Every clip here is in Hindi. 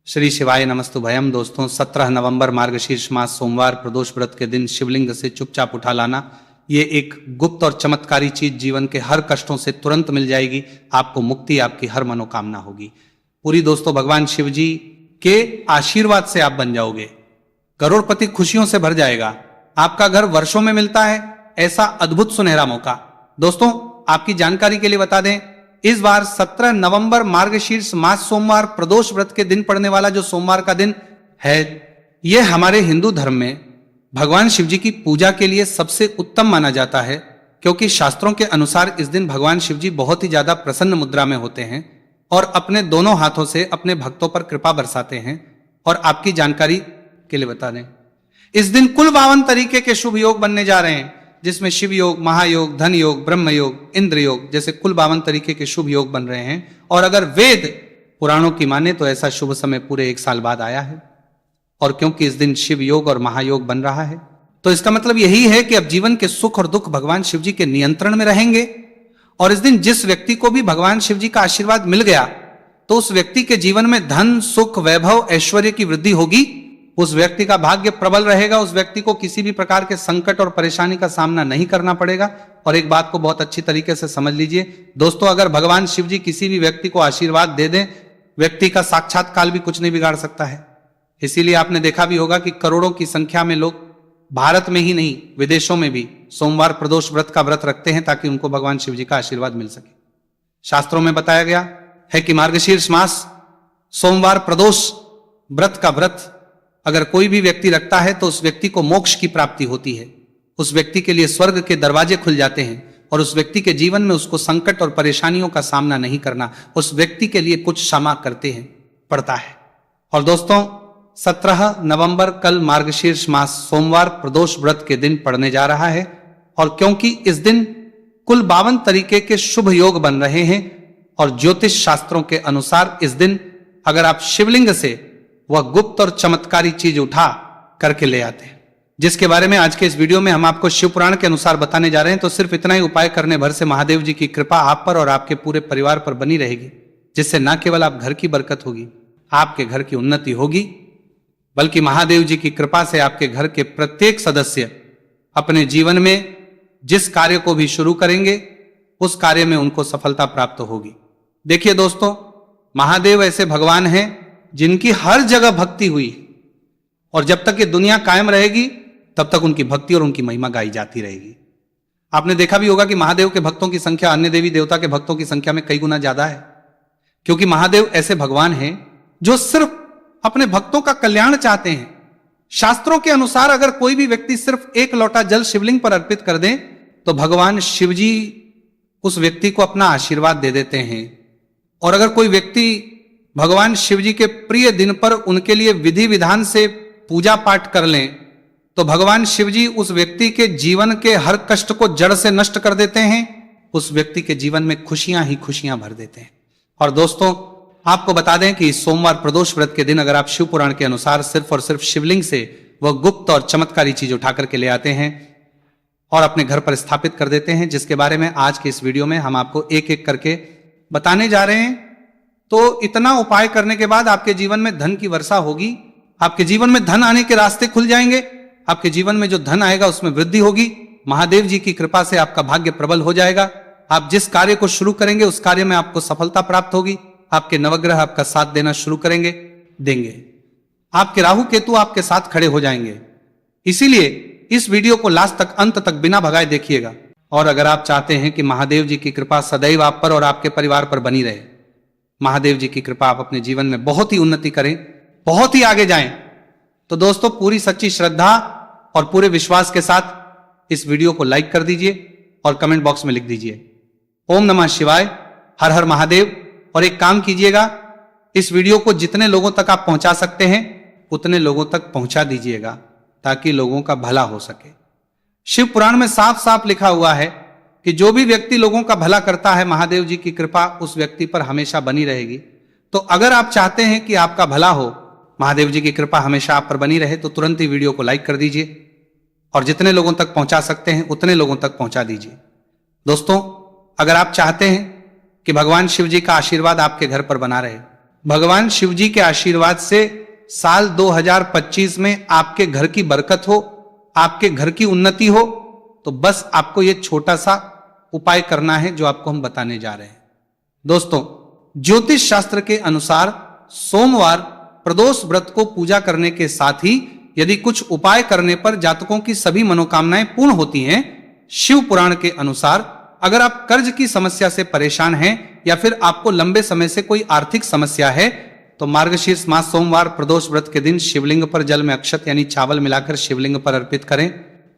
श्री शिवाय नमस्तुभयम। दोस्तों 17 नवंबर मार्गशीर्ष मास सोमवार प्रदोष व्रत के दिन शिवलिंग से चुपचाप उठा लाना, ये एक गुप्त और चमत्कारी चीज जीवन के हर कष्टों से तुरंत मिल जाएगी। आपको मुक्ति, आपकी हर मनोकामना होगी पूरी। दोस्तों भगवान शिव जी के आशीर्वाद से आप बन जाओगे, करोड़पति खुशियों से भर जाएगा। आपका घर वर्षों में मिलता है ऐसा अद्भुत सुनहरा मौका। दोस्तों आपकी जानकारी के लिए बता दें, इस बार 17 नवंबर मार्गशीर्ष मास सोमवार प्रदोष व्रत के दिन पड़ने वाला जो सोमवार का दिन है, यह हमारे हिंदू धर्म में भगवान शिव जी की पूजा के लिए सबसे उत्तम माना जाता है, क्योंकि शास्त्रों के अनुसार इस दिन भगवान शिव जी बहुत ही ज्यादा प्रसन्न मुद्रा में होते हैं और अपने दोनों हाथों से अपने भक्तों पर कृपा बरसाते हैं। और आपकी जानकारी के लिए बता दें, इस दिन कुल 52 तरीके के शुभ योग बनने जा रहे हैं, जिसमें शिव योग, महायोग, धन योग, ब्रह्म योग, इंद्र योग जैसे कुल 52 तरीके के शुभ योग बन रहे हैं। और अगर वेद पुराणों की माने तो ऐसा शुभ समय पूरे 1 साल बाद आया है। और क्योंकि इस दिन शिव योग और महायोग बन रहा है, तो इसका मतलब यही है कि अब जीवन के सुख और दुख भगवान शिव जी के नियंत्रण में रहेंगे। और इस दिन जिस व्यक्ति को भी भगवान शिव जी का आशीर्वाद मिल गया, तो उस व्यक्ति के जीवन में धन, सुख, वैभव, ऐश्वर्य की वृद्धि होगी। उस व्यक्ति का भाग्य प्रबल रहेगा। उस व्यक्ति को किसी भी प्रकार के संकट और परेशानी का सामना नहीं करना पड़ेगा। और एक बात को बहुत अच्छी तरीके से समझ लीजिए दोस्तों, अगर भगवान शिव जी किसी भी व्यक्ति को आशीर्वाद दे दें, व्यक्ति का साक्षात काल भी कुछ नहीं बिगाड़ सकता है। इसीलिए आपने देखा भी होगा कि करोड़ों की संख्या में लोग भारत में ही नहीं, विदेशों में भी सोमवार प्रदोष व्रत का व्रत रखते हैं, ताकि उनको भगवान शिव जी का आशीर्वाद मिल सके। शास्त्रों में बताया गया है कि मार्गशीर्ष मास सोमवार प्रदोष व्रत का व्रत अगर कोई भी व्यक्ति रखता है, तो उस व्यक्ति को मोक्ष की प्राप्ति होती है। उस व्यक्ति के लिए स्वर्ग के दरवाजे खुल जाते हैं और उस व्यक्ति के जीवन में उसको संकट और परेशानियों का सामना नहीं करना, उस व्यक्ति के लिए कुछ क्षमा करते हैं पड़ता है। और दोस्तों 17 नवंबर कल मार्गशीर्ष मास सोमवार प्रदोष व्रत के दिन पड़ने जा रहा है। और क्योंकि इस दिन कुल 52 तरीके के शुभ योग बन रहे हैं, और ज्योतिष शास्त्रों के अनुसार इस दिन अगर आप शिवलिंग से वह गुप्त और चमत्कारी चीज उठा करके ले आते हैं, जिसके बारे में आज के इस वीडियो में हम आपको शिव पुराण के अनुसार बताने जा रहे हैं, तो सिर्फ इतना ही उपाय करने भर से महादेव जी की कृपा आप पर और आपके पूरे परिवार पर बनी रहेगी, जिससे न केवल आप घर की बरकत होगी, आपके घर की उन्नति होगी, बल्कि महादेव जी की कृपा से आपके घर के प्रत्येक सदस्य अपने जीवन में जिस कार्य को भी शुरू करेंगे, उस कार्य में उनको सफलता प्राप्त होगी। देखिए दोस्तों, महादेव ऐसे भगवान हैं जिनकी हर जगह भक्ति हुई, और जब तक ये दुनिया कायम रहेगी तब तक उनकी भक्ति और उनकी महिमा गाई जाती रहेगी। आपने देखा भी होगा कि महादेव के भक्तों की संख्या अन्य देवी देवता के भक्तों की संख्या में कई गुना ज्यादा है, क्योंकि महादेव ऐसे भगवान हैं जो सिर्फ अपने भक्तों का कल्याण चाहते हैं। शास्त्रों के अनुसार अगर कोई भी व्यक्ति सिर्फ 1 लोटा जल शिवलिंग पर अर्पित कर दे, तो भगवान शिव जी उस व्यक्ति को अपना आशीर्वाद दे देते हैं। और अगर कोई व्यक्ति भगवान शिव जी के प्रिय दिन पर उनके लिए विधि विधान से पूजा पाठ कर लें, तो भगवान शिव जी उस व्यक्ति के जीवन के हर कष्ट को जड़ से नष्ट कर देते हैं। उस व्यक्ति के जीवन में खुशियां ही खुशियां भर देते हैं। और दोस्तों आपको बता दें कि इस सोमवार प्रदोष व्रत के दिन अगर आप शिव पुराण के अनुसार सिर्फ और सिर्फ शिवलिंग से वह गुप्त और चमत्कारी चीज उठा करके ले आते हैं और अपने घर पर स्थापित कर देते हैं, जिसके बारे में आज के इस वीडियो में हम आपको एक एक करके बताने जा रहे हैं, तो इतना उपाय करने के बाद आपके जीवन में धन की वर्षा होगी। आपके जीवन में धन आने के रास्ते खुल जाएंगे। आपके जीवन में जो धन आएगा उसमें वृद्धि होगी। महादेव जी की कृपा से आपका भाग्य प्रबल हो जाएगा। आप जिस कार्य को शुरू करेंगे उस कार्य में आपको सफलता प्राप्त होगी। आपके नवग्रह आपका साथ देना शुरू देंगे। आपके राहु केतु आपके साथ खड़े हो जाएंगे। इसीलिए इस वीडियो को लास्ट तक, अंत तक बिना भगाए देखिएगा। और अगर आप चाहते हैं कि महादेव जी की कृपा सदैव आप पर और आपके परिवार पर बनी रहे, महादेव जी की कृपा आप अपने जीवन में बहुत ही उन्नति करें, बहुत ही आगे जाएं, तो दोस्तों पूरी सच्ची श्रद्धा और पूरे विश्वास के साथ इस वीडियो को लाइक कर दीजिए और कमेंट बॉक्स में लिख दीजिए ओम नमः शिवाय, हर हर महादेव। और एक काम कीजिएगा, इस वीडियो को जितने लोगों तक आप पहुंचा सकते हैं उतने लोगों तक पहुंचा दीजिएगा, ताकि लोगों का भला हो सके। शिव पुराण में साफ साफ लिखा हुआ है कि जो भी व्यक्ति लोगों का भला करता है, महादेव जी की कृपा उस व्यक्ति पर हमेशा बनी रहेगी। तो अगर आप चाहते हैं कि आपका भला हो, महादेव जी की कृपा हमेशा आप पर बनी रहे, तो तुरंत ही वीडियो को लाइक कर दीजिए और जितने लोगों तक पहुंचा सकते हैं उतने लोगों तक पहुंचा दीजिए। दोस्तों अगर आप चाहते हैं कि भगवान शिव जी का आशीर्वाद आपके घर पर बना रहे, भगवान शिव जी के आशीर्वाद से साल 2025 में आपके घर की बरकत हो, आपके घर की उन्नति हो, तो बस आपको यह छोटा सा उपाय करना है जो आपको हम बताने जा रहे हैं। दोस्तों, ज्योतिष शास्त्र के अनुसार सोमवार प्रदोष व्रत को पूजा करने के साथ ही यदि कुछ उपाय करने पर जातकों की सभी मनोकामनाएं पूर्ण होती हैं। शिव पुराण के अनुसार अगर आप कर्ज की समस्या से परेशान हैं या फिर आपको लंबे समय से कोई आर्थिक समस्या है तो मार्गशीर्ष मास सोमवार प्रदोष व्रत के दिन शिवलिंग पर जल में अक्षत यानी चावल मिलाकर शिवलिंग पर अर्पित करें।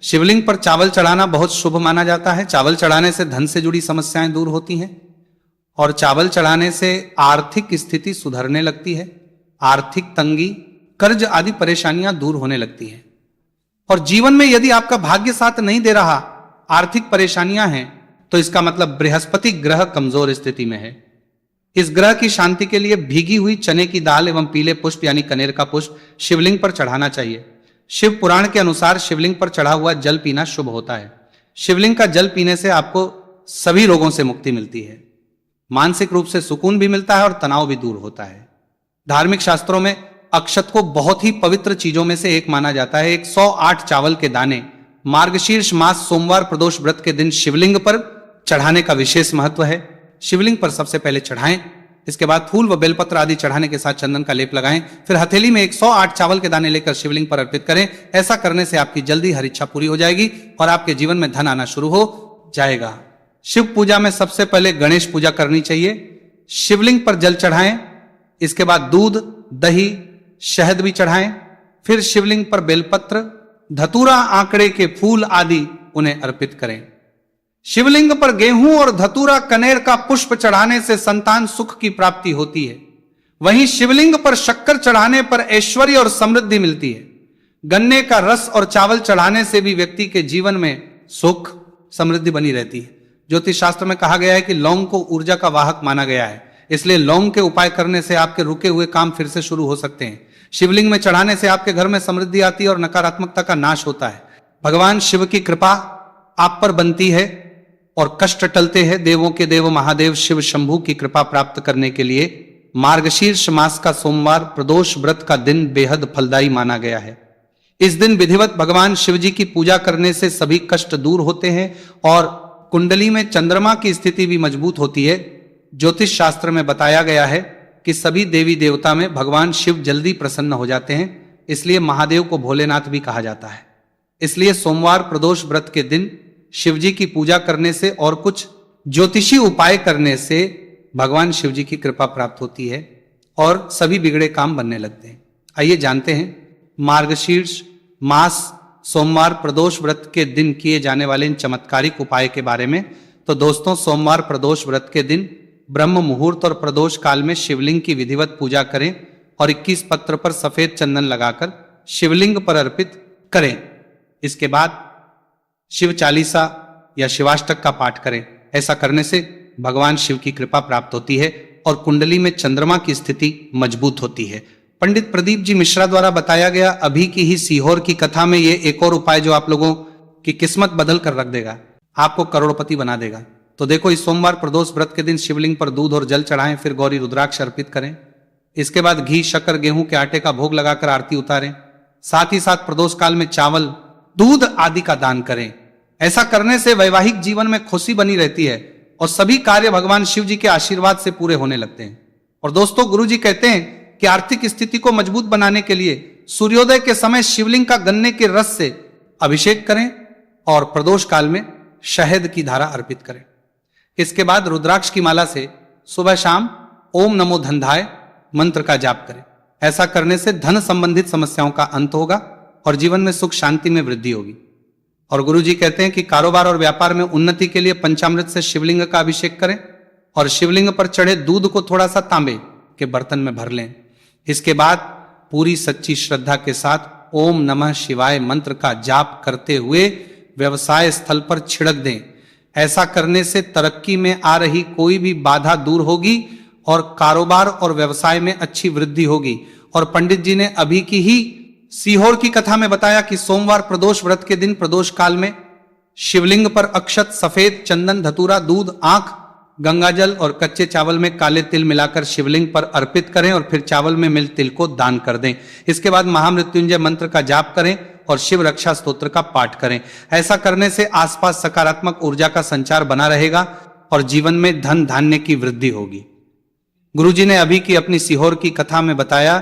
शिवलिंग पर चावल चढ़ाना बहुत शुभ माना जाता है। चावल चढ़ाने से धन से जुड़ी समस्याएं दूर होती हैं और चावल चढ़ाने से आर्थिक स्थिति सुधरने लगती है। आर्थिक तंगी, कर्ज आदि परेशानियां दूर होने लगती हैं। और जीवन में यदि आपका भाग्य साथ नहीं दे रहा, आर्थिक परेशानियां हैं, तो इसका मतलब बृहस्पति ग्रह कमजोर स्थिति में है। इस ग्रह की शांति के लिए भीगी हुई चने की दाल एवं पीले पुष्प यानी कनेर का पुष्प शिवलिंग पर चढ़ाना चाहिए। शिव पुराण के अनुसार शिवलिंग पर चढ़ा हुआ जल पीना शुभ होता है। शिवलिंग का जल पीने से आपको सभी रोगों से मुक्ति मिलती है, मानसिक रूप से सुकून भी मिलता है और तनाव भी दूर होता है। धार्मिक शास्त्रों में अक्षत को बहुत ही पवित्र चीजों में से एक माना जाता है। 108 चावल के दाने मार्गशीर्ष मास सोमवार प्रदोष व्रत के दिन शिवलिंग पर चढ़ाने का विशेष महत्व है। शिवलिंग पर सबसे पहले चढ़ाएं, इसके बाद फूल व बेलपत्र आदि चढ़ाने के साथ चंदन का लेप लगाएं, फिर हथेली में 108 चावल के दाने लेकर शिवलिंग पर अर्पित करें। ऐसा करने से आपकी जल्दी हर इच्छा पूरी हो जाएगी और आपके जीवन में धन आना शुरू हो जाएगा। शिव पूजा में सबसे पहले गणेश पूजा करनी चाहिए। शिवलिंग पर जल चढ़ाएं, इसके बाद दूध, दही, शहद भी चढ़ाएं, फिर शिवलिंग पर बेलपत्र, धतूरा, आंकड़े के फूल आदि उन्हें अर्पित करें। शिवलिंग पर गेहूं और धतूरा कनेर का पुष्प चढ़ाने से संतान सुख की प्राप्ति होती है। वहीं शिवलिंग पर शक्कर चढ़ाने पर ऐश्वर्य और समृद्धि मिलती है। गन्ने का रस और चावल चढ़ाने से भी व्यक्ति के जीवन में सुख समृद्धि बनी रहती है। ज्योतिष शास्त्र में कहा गया है कि लौंग को ऊर्जा का वाहक माना गया है, इसलिए लौंग के उपाय करने से आपके रुके हुए काम फिर से शुरू हो सकते हैं। शिवलिंग में चढ़ाने से आपके घर में समृद्धि आती है और नकारात्मकता का नाश होता है। भगवान शिव की कृपा आप पर बनती है और कष्ट टलते हैं। देवों के देव महादेव शिव शंभू की कृपा प्राप्त करने के लिए मार्गशीर्ष मास का सोमवार प्रदोष व्रत का दिन बेहद फलदायी माना गया है। इस दिन विधिवत भगवान शिव जी की पूजा करने से सभी कष्ट दूर होते हैं और कुंडली में चंद्रमा की स्थिति भी मजबूत होती है। ज्योतिष शास्त्र में बताया गया है कि सभी देवी देवता में भगवान शिव जल्दी प्रसन्न हो जाते हैं, इसलिए महादेव को भोलेनाथ भी कहा जाता है। इसलिए सोमवार प्रदोष व्रत के दिन शिव जी की पूजा करने से और कुछ ज्योतिषी उपाय करने से भगवान शिव जी की कृपा प्राप्त होती है और सभी बिगड़े काम बनने लगते हैं। आइए जानते हैं मार्गशीर्ष मास सोमवार प्रदोष व्रत के दिन किए जाने वाले इन चमत्कारिक उपाय के बारे में। तो दोस्तों, सोमवार प्रदोष व्रत के दिन ब्रह्म मुहूर्त और प्रदोष काल में शिवलिंग की विधिवत पूजा करें और 21 पत्र पर सफेद चंदन लगाकर शिवलिंग पर अर्पित करें। इसके बाद शिव चालीसा या शिवाष्टक का पाठ करें। ऐसा करने से भगवान शिव की कृपा प्राप्त होती है और कुंडली में चंद्रमा की स्थिति मजबूत होती है। पंडित प्रदीप जी मिश्रा द्वारा बताया गया अभी की ही सीहोर की कथा में ये एक और उपाय जो आप लोगों की किस्मत बदल कर रख देगा, आपको करोड़पति बना देगा। तो देखो, इस सोमवार प्रदोष व्रत के दिन शिवलिंग पर दूध और जल चढ़ाएं, फिर गौरी रुद्राक्ष अर्पित करें। इसके बाद घी, शक्कर, गेहूं के आटे का भोग लगाकर आरती उतारें। साथ ही साथ प्रदोष काल में चावल, दूध आदि का दान करें। ऐसा करने से वैवाहिक जीवन में खुशी बनी रहती है और सभी कार्य भगवान शिव जी के आशीर्वाद से पूरे होने लगते हैं। और दोस्तों, गुरु जी कहते हैं कि आर्थिक स्थिति को मजबूत बनाने के लिए सूर्योदय के समय शिवलिंग का गन्ने के रस से अभिषेक करें और प्रदोष काल में शहद की धारा अर्पित करें। इसके बाद रुद्राक्ष की माला से सुबह शाम ओम नमो धनधाय मंत्र का जाप करें। ऐसा करने से धन संबंधित समस्याओं का अंत होगा और जीवन में सुख शांति में वृद्धि होगी। और गुरु जी कहते हैं कि कारोबार और व्यापार में उन्नति के लिए पंचामृत से शिवलिंग का अभिषेक करें और शिवलिंग पर चढ़े दूध को थोड़ा सा तांबे के बर्तन में भर लें। इसके बाद पूरी सच्ची श्रद्धा के साथ ओम नमः शिवाय मंत्र का जाप करते हुए व्यवसाय स्थल पर छिड़क दें। ऐसा करने से तरक्की में आ रही कोई भी बाधा दूर होगी और कारोबार और व्यवसाय में अच्छी वृद्धि होगी। और पंडित जी ने अभी की ही सीहोर की कथा में बताया कि सोमवार प्रदोष व्रत के दिन प्रदोष काल में शिवलिंग पर अक्षत, सफेद चंदन, धतूरा, दूध, आंख गंगाजल और कच्चे चावल में काले तिल मिलाकर शिवलिंग पर अर्पित करें और फिर चावल में मिल तिल को दान कर दें। इसके बाद महामृत्युंजय मंत्र का जाप करें और शिव रक्षा स्तोत्र का पाठ करें। ऐसा करने से आसपास सकारात्मक ऊर्जा का संचार बना रहेगा और जीवन में धन धान्य की वृद्धि होगी। गुरुजी ने अभी की अपनी सीहोर की कथा में बताया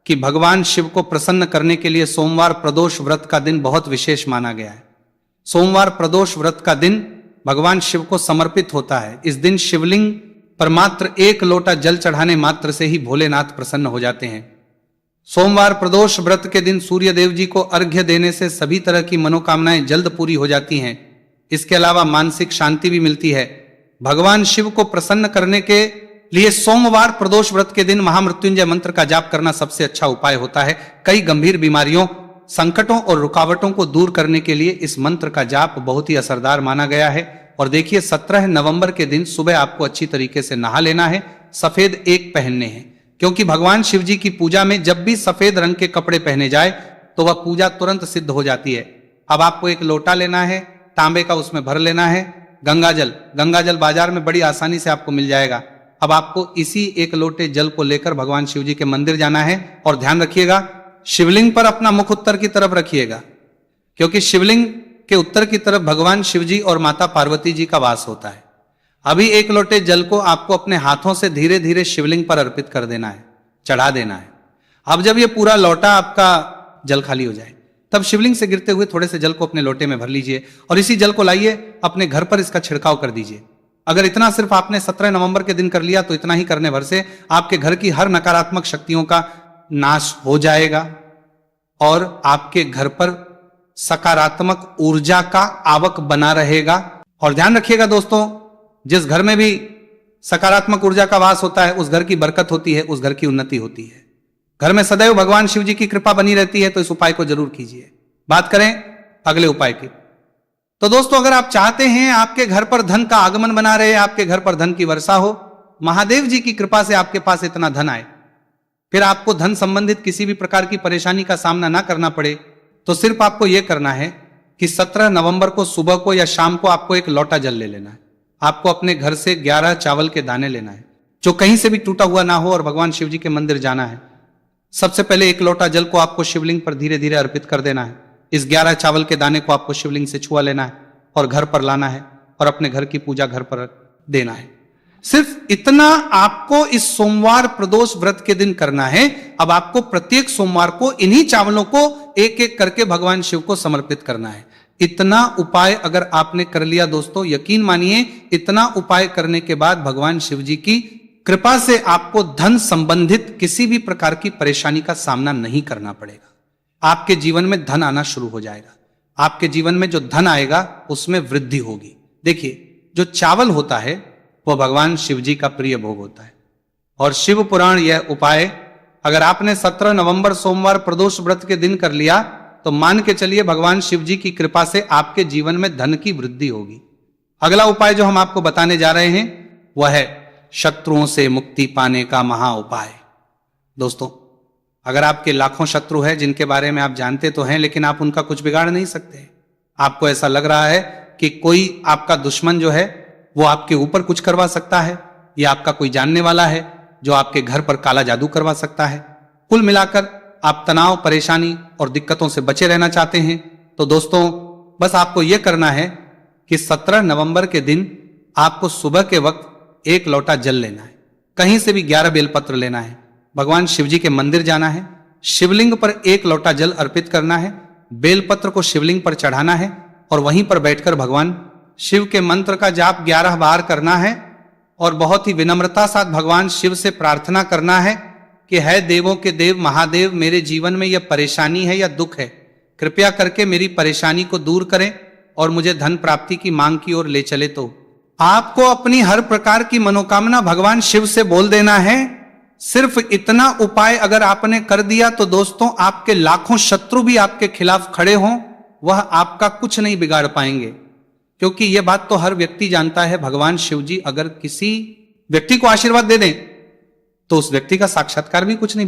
कि भगवान शिव को प्रसन्न करने के लिए सोमवार प्रदोष व्रत का दिन बहुत विशेष माना गया है। सोमवार प्रदोष व्रत का दिन भगवान शिव को समर्पित होता है। इस दिन शिवलिंग पर मात्र 1 लोटा जल चढ़ाने मात्र से ही भोलेनाथ प्रसन्न हो जाते हैं। सोमवार प्रदोष व्रत के दिन सूर्य देव जी को अर्घ्य देने से सभी तरह की मनोकामनाएं जल्द पूरी हो जाती हैं। इसके अलावा मानसिक शांति भी मिलती है। भगवान शिव को प्रसन्न करने के लिए सोमवार प्रदोष व्रत के दिन महामृत्युंजय मंत्र का जाप करना सबसे अच्छा उपाय होता है। कई गंभीर बीमारियों, संकटों और रुकावटों को दूर करने के लिए इस मंत्र का जाप बहुत ही असरदार माना गया है। और देखिए 17 नवंबर के दिन सुबह आपको अच्छी तरीके से नहा लेना है, सफेद एक पहनने हैं, क्योंकि भगवान शिव जी की पूजा में जब भी सफेद रंग के कपड़े पहने जाए तो वह पूजा तुरंत सिद्ध हो जाती है। अब आपको एक लोटा लेना है, तांबे का, उसमें भर लेना है गंगाजल बाजार में बड़ी आसानी से आपको मिल जाएगा। अब आपको इसी 1 लोटे जल को लेकर भगवान शिव जी के मंदिर जाना है और ध्यान रखिएगा शिवलिंग पर अपना मुख उत्तर की तरफ रखिएगा, क्योंकि शिवलिंग के उत्तर की तरफ भगवान शिव जी और माता पार्वती जी का वास होता है। अभी 1 लोटे जल को आपको अपने हाथों से धीरे धीरे शिवलिंग पर अर्पित कर देना है, चढ़ा देना है। अब जब ये पूरा लोटा आपका जल खाली हो जाए तब शिवलिंग से गिरते हुए थोड़े से जल को अपने लोटे में भर लीजिए और इसी जल को लाइए अपने घर पर इसका छिड़काव कर दीजिए। अगर इतना सिर्फ आपने 17 नवंबर के दिन कर लिया तो इतना ही करने भर से आपके घर की हर नकारात्मक शक्तियों का नाश हो जाएगा और आपके घर पर सकारात्मक ऊर्जा का आवक बना रहेगा। और ध्यान रखिएगा दोस्तों, जिस घर में भी सकारात्मक ऊर्जा का वास होता है उस घर की बरकत होती है, उस घर की उन्नति होती है। घर में सदैव भगवान शिव जी की कृपा बनी रहती है, तो इस उपाय को जरूर कीजिए। बात करें अगले उपाय की, तो दोस्तों अगर आप चाहते हैं आपके घर पर धन का आगमन बना रहे, आपके घर पर धन की वर्षा हो, महादेव जी की कृपा से आपके पास इतना धन आए, फिर आपको धन संबंधित किसी भी प्रकार की परेशानी का सामना ना करना पड़े, तो सिर्फ आपको यह करना है कि 17 नवंबर को सुबह को या शाम को आपको 1 लोटा जल ले लेना है। आपको अपने घर से 11 चावल के दाने लेना है जो कहीं से भी टूटा हुआ ना हो और भगवान शिव जी के मंदिर जाना है। सबसे पहले 1 लोटा जल को आपको शिवलिंग पर धीरे धीरे अर्पित कर देना है। इस 11 चावल के दाने को आपको शिवलिंग से छुआ लेना है और घर पर लाना है और अपने घर की पूजा घर पर देना है। सिर्फ इतना आपको इस सोमवार प्रदोष व्रत के दिन करना है। अब आपको प्रत्येक सोमवार को इन्हीं चावलों को एक एक करके भगवान शिव को समर्पित करना है। इतना उपाय अगर आपने कर लिया दोस्तों, यकीन मानिए इतना उपाय करने के बाद भगवान शिव जी की कृपा से आपको धन संबंधित किसी भी प्रकार की परेशानी का सामना नहीं करना पड़ेगा। आपके जीवन में धन आना शुरू हो जाएगा। आपके जीवन में जो धन आएगा उसमें वृद्धि होगी। देखिए, जो चावल होता है वह भगवान शिव जी का प्रिय भोग होता है और शिव पुराण यह उपाय अगर आपने 17 नवंबर सोमवार प्रदोष व्रत के दिन कर लिया तो मान के चलिए भगवान शिव जी की कृपा से आपके जीवन में धन की वृद्धि होगी। अगला उपाय जो हम आपको बताने जा रहे हैं वह है शत्रुओं से मुक्ति पाने का महा उपाय। दोस्तों, अगर आपके लाखों शत्रु हैं जिनके बारे में आप जानते तो हैं, लेकिन आप उनका कुछ बिगाड़ नहीं सकते। आपको ऐसा लग रहा है कि कोई आपका दुश्मन जो है वो आपके ऊपर कुछ करवा सकता है, या आपका कोई जानने वाला है जो आपके घर पर काला जादू करवा सकता है। कुल मिलाकर आप तनाव, परेशानी और दिक्कतों से बचे रहना चाहते हैं, तो दोस्तों बस आपको यह करना है कि 17 नवंबर के दिन आपको सुबह के वक्त 1 लोटा जल लेना है। कहीं से भी 11 बेलपत्र लेना है, भगवान शिव जी के मंदिर जाना है, शिवलिंग पर 1 लोटा जल अर्पित करना है, बेलपत्र को शिवलिंग पर चढ़ाना है और वहीं पर बैठकर भगवान शिव के मंत्र का जाप 11 बार करना है और बहुत ही विनम्रता साथ भगवान शिव से प्रार्थना करना है कि है देवों के देव महादेव, मेरे जीवन में यह परेशानी है या दुख है, कृपया करके मेरी परेशानी को दूर करें और मुझे धन प्राप्ति की मांग की ओर ले चले। तो आपको अपनी हर प्रकार की मनोकामना भगवान शिव से बोल देना है। सिर्फ इतना उपाय अगर आपने कर दिया तो दोस्तों आपके लाखों शत्रु भी आपके खिलाफ खड़े हों, वह आपका कुछ नहीं बिगाड़ पाएंगे, क्योंकि यह बात तो हर व्यक्ति जानता है, भगवान शिव जी अगर किसी व्यक्ति को आशीर्वाद दे दें तो उस व्यक्ति का साक्षात्कार भी कुछ नहीं